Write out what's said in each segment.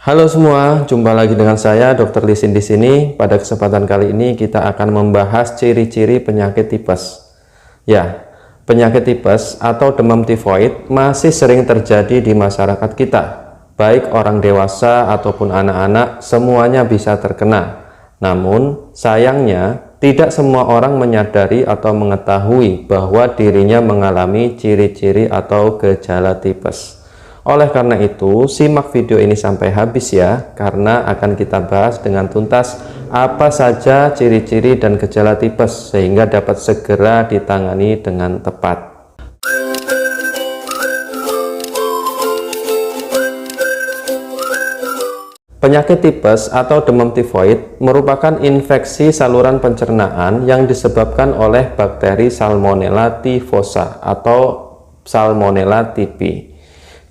Halo semua, jumpa lagi dengan saya Dr. Lisin di sini. Pada kesempatan kali ini kita akan membahas ciri-ciri penyakit tipes. Ya, penyakit tipes atau demam tifoid masih sering terjadi di masyarakat kita. Baik orang dewasa ataupun anak-anak, semuanya bisa terkena. Namun, sayangnya tidak semua orang menyadari atau mengetahui bahwa dirinya mengalami ciri-ciri atau gejala tipes. Oleh karena itu, simak video ini sampai habis ya, karena akan kita bahas dengan tuntas apa saja ciri-ciri dan gejala tipes sehingga dapat segera ditangani dengan tepat. Penyakit tipes atau demam tifoid merupakan infeksi saluran pencernaan yang disebabkan oleh bakteri Salmonella typhosa atau Salmonella typhi.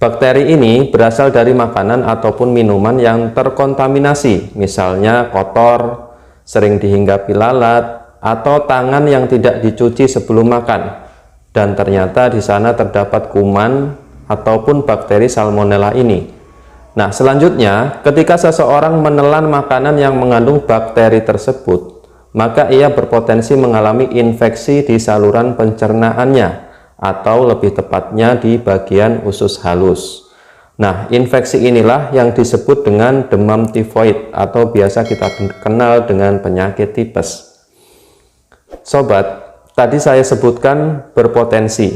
Bakteri ini berasal dari makanan ataupun minuman yang terkontaminasi, misalnya kotor, sering dihinggapi lalat, atau tangan yang tidak dicuci sebelum makan. Dan ternyata di sana terdapat kuman ataupun bakteri Salmonella ini. Nah, selanjutnya, ketika seseorang menelan makanan yang mengandung bakteri tersebut, maka ia berpotensi mengalami infeksi di saluran pencernaannya, atau lebih tepatnya di bagian usus halus. Nah, infeksi inilah yang disebut dengan demam tifoid atau biasa kita kenal dengan penyakit tipes. Sobat, tadi saya sebutkan berpotensi.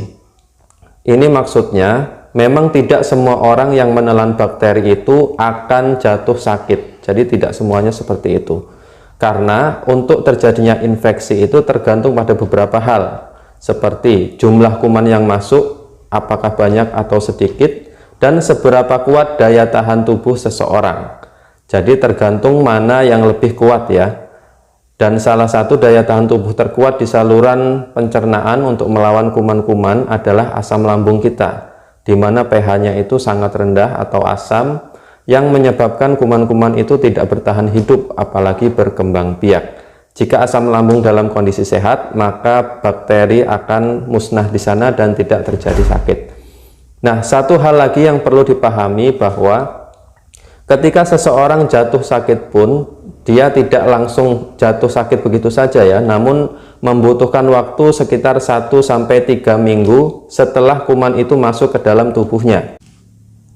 Ini maksudnya memang tidak semua orang yang menelan bakteri itu akan jatuh sakit. Jadi tidak semuanya seperti itu. Karena untuk terjadinya infeksi itu tergantung pada beberapa hal, seperti jumlah kuman yang masuk, apakah banyak atau sedikit, dan seberapa kuat daya tahan tubuh seseorang. Jadi tergantung mana yang lebih kuat ya. Dan salah satu daya tahan tubuh terkuat di saluran pencernaan untuk melawan kuman-kuman adalah asam lambung kita, di mana pH-nya itu sangat rendah atau asam, yang menyebabkan kuman-kuman itu tidak bertahan hidup, apalagi berkembang biak. Jika asam lambung dalam kondisi sehat, maka bakteri akan musnah di sana dan tidak terjadi sakit. Nah, satu hal lagi yang perlu dipahami bahwa ketika seseorang jatuh sakit pun, dia tidak langsung jatuh sakit begitu saja ya, namun membutuhkan waktu sekitar 1-3 minggu setelah kuman itu masuk ke dalam tubuhnya.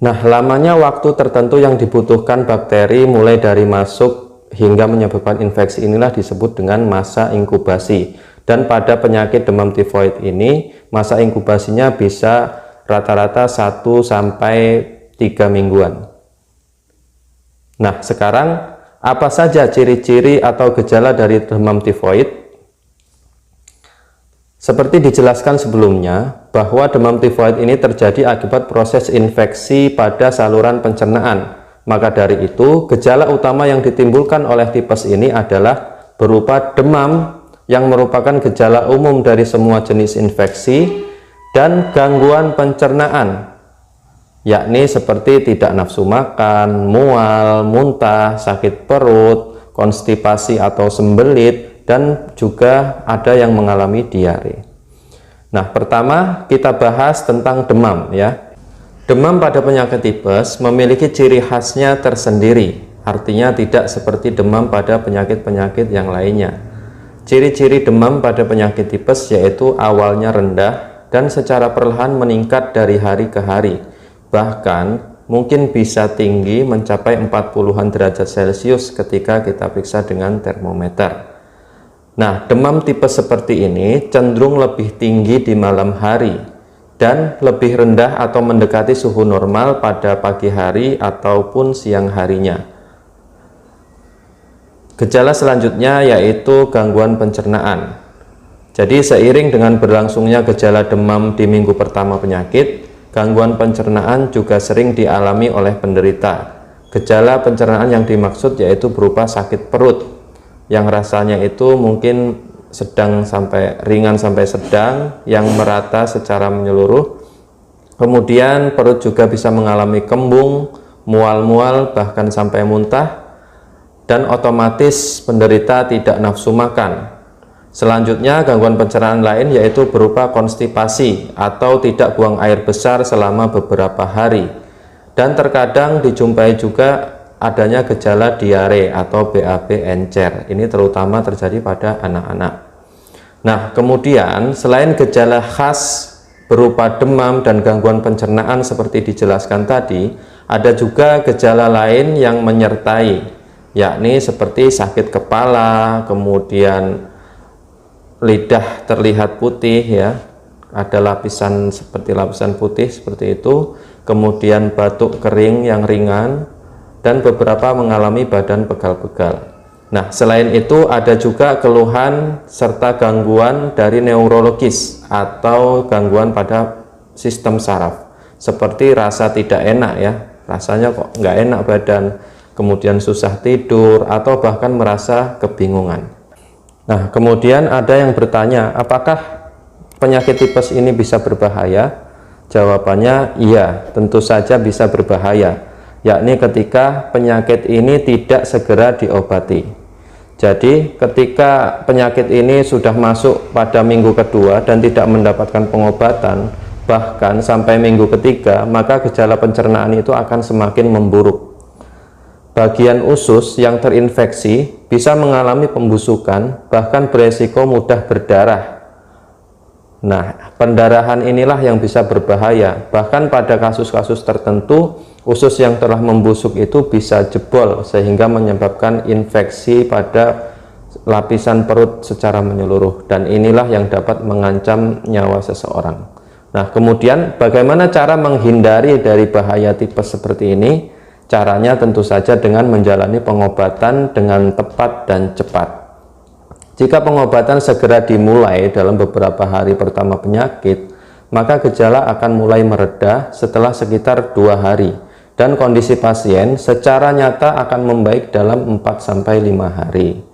Nah, lamanya waktu tertentu yang dibutuhkan bakteri mulai dari masuk hingga menyebabkan infeksi inilah disebut dengan masa inkubasi. Dan pada penyakit demam tifoid ini masa inkubasinya bisa rata-rata 1-3 mingguan. Nah, sekarang apa saja ciri-ciri atau gejala dari demam tifoid? Seperti dijelaskan sebelumnya bahwa demam tifoid ini terjadi akibat proses infeksi pada saluran pencernaan. Maka dari itu, gejala utama yang ditimbulkan oleh tipes ini adalah berupa demam yang merupakan gejala umum dari semua jenis infeksi dan gangguan pencernaan, yakni seperti tidak nafsu makan, mual, muntah, sakit perut, konstipasi atau sembelit, dan juga ada yang mengalami diare. Nah, pertama kita bahas tentang demam ya. Demam pada penyakit tipes memiliki ciri khasnya tersendiri, artinya tidak seperti demam pada penyakit-penyakit yang lainnya. Ciri-ciri demam pada penyakit tipes yaitu awalnya rendah dan secara perlahan meningkat dari hari ke hari. Bahkan mungkin bisa tinggi mencapai 40-an derajat Celcius ketika kita periksa dengan termometer. Nah, demam tipes seperti ini cenderung lebih tinggi di malam hari dan lebih rendah atau mendekati suhu normal pada pagi hari ataupun siang harinya. Gejala selanjutnya yaitu gangguan pencernaan. Jadi seiring dengan berlangsungnya gejala demam di minggu pertama penyakit, gangguan pencernaan juga sering dialami oleh penderita. Gejala pencernaan yang dimaksud yaitu berupa sakit perut, yang rasanya itu mungkin sedang sampai ringan sampai sedang, yang merata secara menyeluruh. Kemudian perut juga bisa mengalami kembung, mual-mual, bahkan sampai muntah, dan otomatis penderita tidak nafsu makan. Selanjutnya gangguan pencernaan lain yaitu berupa konstipasi atau tidak buang air besar selama beberapa hari, dan terkadang dijumpai juga adanya gejala diare atau BAB encer. Ini terutama terjadi pada anak-anak. Nah, kemudian selain gejala khas berupa demam dan gangguan pencernaan seperti dijelaskan tadi, ada juga gejala lain yang menyertai, yakni seperti sakit kepala, kemudian lidah terlihat putih ya, ada lapisan seperti lapisan putih seperti itu, kemudian batuk kering yang ringan, dan beberapa mengalami badan pegal-pegal. Nah, selain itu ada juga keluhan serta gangguan dari neurologis atau gangguan pada sistem saraf, seperti rasa tidak enak ya, rasanya kok nggak enak badan, kemudian susah tidur, atau bahkan merasa kebingungan. Nah, kemudian ada yang bertanya, apakah penyakit tipes ini bisa berbahaya? Jawabannya iya, tentu saja bisa berbahaya, yakni ketika penyakit ini tidak segera diobati. Jadi ketika penyakit ini sudah masuk pada minggu kedua dan tidak mendapatkan pengobatan, bahkan sampai minggu ketiga, maka gejala pencernaan itu akan semakin memburuk. Bagian usus yang terinfeksi bisa mengalami pembusukan, bahkan beresiko mudah berdarah. Nah, pendarahan inilah yang bisa berbahaya. Bahkan pada kasus-kasus tertentu, usus yang telah membusuk itu bisa jebol sehingga menyebabkan infeksi pada lapisan perut secara menyeluruh, dan inilah yang dapat mengancam nyawa seseorang. Nah, kemudian bagaimana cara menghindari dari bahaya tipes seperti ini? Caranya tentu saja dengan menjalani pengobatan dengan tepat dan cepat. Jika pengobatan segera dimulai dalam beberapa hari pertama penyakit, maka gejala akan mulai mereda setelah sekitar 2 hari, dan kondisi pasien secara nyata akan membaik dalam 4-5 hari.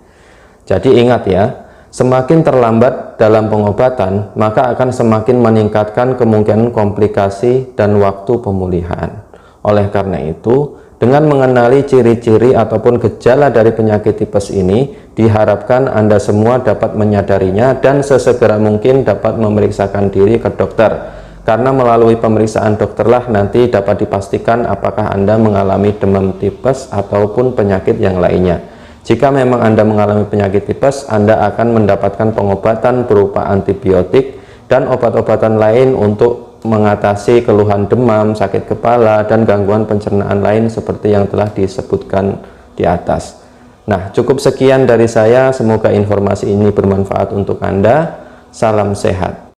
Jadi ingat ya, semakin terlambat dalam pengobatan, maka akan semakin meningkatkan kemungkinan komplikasi dan waktu pemulihan. Oleh karena itu, dengan mengenali ciri-ciri ataupun gejala dari penyakit tipes ini, diharapkan Anda semua dapat menyadarinya dan sesegera mungkin dapat memeriksakan diri ke dokter. Karena melalui pemeriksaan dokterlah nanti dapat dipastikan apakah Anda mengalami demam tipes ataupun penyakit yang lainnya. Jika memang Anda mengalami penyakit tipes, Anda akan mendapatkan pengobatan berupa antibiotik dan obat-obatan lain untuk mengatasi keluhan demam, sakit kepala, dan gangguan pencernaan lain seperti yang telah disebutkan di atas. Nah, cukup sekian dari saya. Semoga informasi ini bermanfaat untuk Anda. Salam sehat.